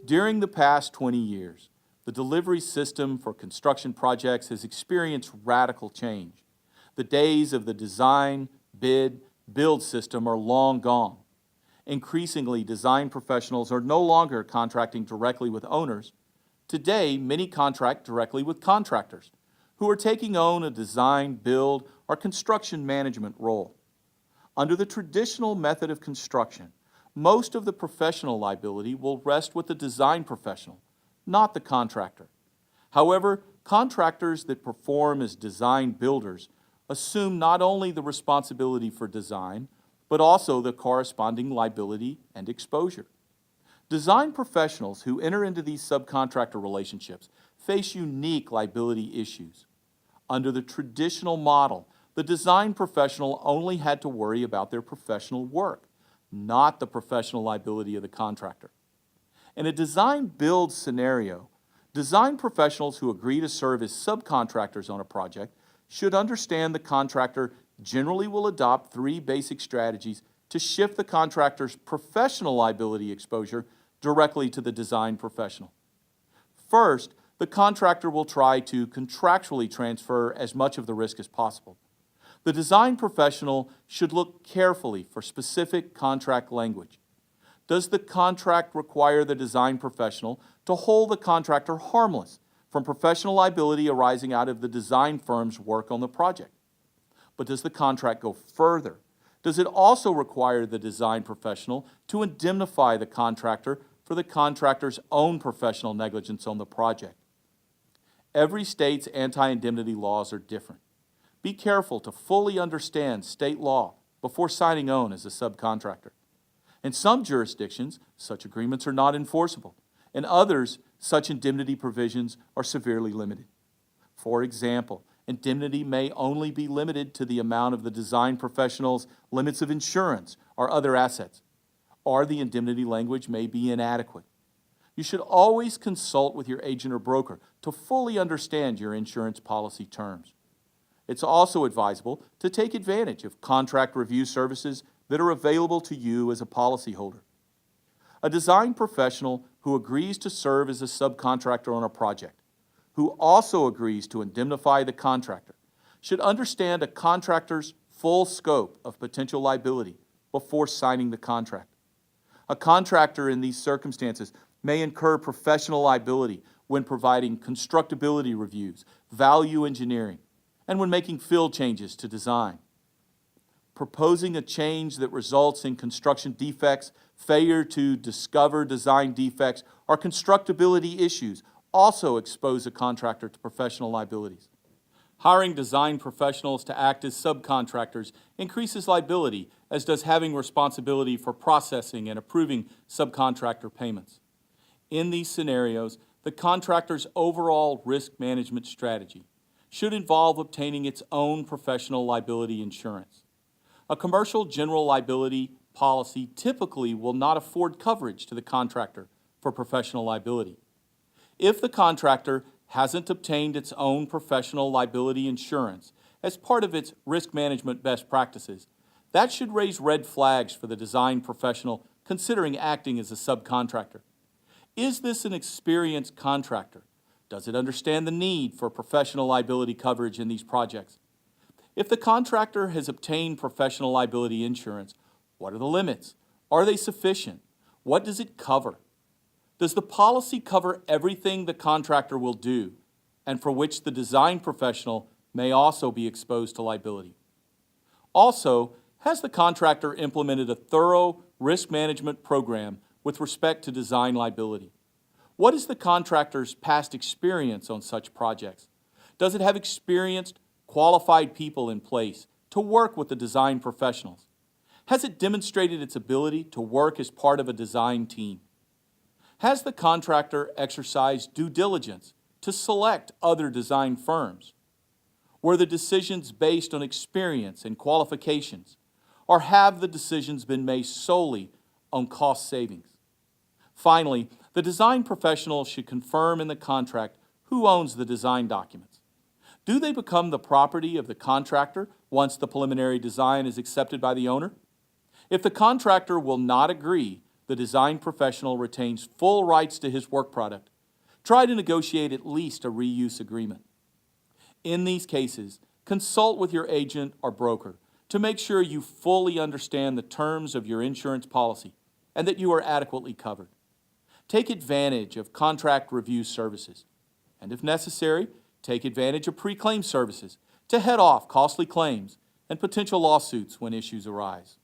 During the past 20 years, the delivery system for construction projects has experienced radical change. The days of the design, bid, build system are long gone. Increasingly, design professionals are no longer contracting directly with owners. Today, many contract directly with contractors, who are taking on a design, build, or construction management role. Under the traditional method of construction, most of the professional liability will rest with the design professional, not the contractor. However, contractors that perform as design builders assume not only the responsibility for design, but also the corresponding liability and exposure. Design professionals who enter into these subcontractor relationships face unique liability issues. Under the traditional model, the design professional only had to worry about their professional work, not the professional liability of the contractor. In a design-build scenario, design professionals who agree to serve as subcontractors on a project should understand the contractor generally will adopt three basic strategies to shift the contractor's professional liability exposure directly to the design professional. First, the contractor will try to contractually transfer as much of the risk as possible. The design professional should look carefully for specific contract language. Does the contract require the design professional to hold the contractor harmless from professional liability arising out of the design firm's work on the project? But does the contract go further? Does it also require the design professional to indemnify the contractor for the contractor's own professional negligence on the project? Every state's anti-indemnity laws are different. Be careful to fully understand state law before signing on as a subcontractor. In some jurisdictions, such agreements are not enforceable. In others, such indemnity provisions are severely limited. For example, indemnity may only be limited to the amount of the design professional's limits of insurance or other assets, or the indemnity language may be inadequate. You should always consult with your agent or broker to fully understand your insurance policy terms. It's also advisable to take advantage of contract review services that are available to you as a policyholder. A design professional who agrees to serve as a subcontractor on a project, who also agrees to indemnify the contractor, should understand a contractor's full scope of potential liability before signing the contract. A contractor in these circumstances may incur professional liability when providing constructability reviews, value engineering, and when making field changes to design. Proposing a change that results in construction defects, failure to discover design defects, or constructability issues also expose a contractor to professional liabilities. Hiring design professionals to act as subcontractors increases liability, as does having responsibility for processing and approving subcontractor payments. In these scenarios, the contractor's overall risk management strategy should involve obtaining its own professional liability insurance. A commercial general liability policy typically will not afford coverage to the contractor for professional liability. If the contractor hasn't obtained its own professional liability insurance as part of its risk management best practices, that should raise red flags for the design professional considering acting as a subcontractor. Is this an experienced contractor? Does it understand the need for professional liability coverage in these projects? If the contractor has obtained professional liability insurance, what are the limits? Are they sufficient? What does it cover? Does the policy cover everything the contractor will do, and for which the design professional may also be exposed to liability? Also, has the contractor implemented a thorough risk management program with respect to design liability? What is the contractor's past experience on such projects? Does it have experienced, qualified people in place to work with the design professionals? Has it demonstrated its ability to work as part of a design team? Has the contractor exercised due diligence to select other design firms? Were the decisions based on experience and qualifications, or have the decisions been made solely on cost savings? Finally, the design professional should confirm in the contract who owns the design documents. Do they become the property of the contractor once the preliminary design is accepted by the owner? If the contractor will not agree, the design professional retains full rights to his work product, try to negotiate at least a reuse agreement. In these cases, consult with your agent or broker to make sure you fully understand the terms of your insurance policy and that you are adequately covered. Take advantage of contract review services, and if necessary, take advantage of pre-claim services to head off costly claims and potential lawsuits when issues arise.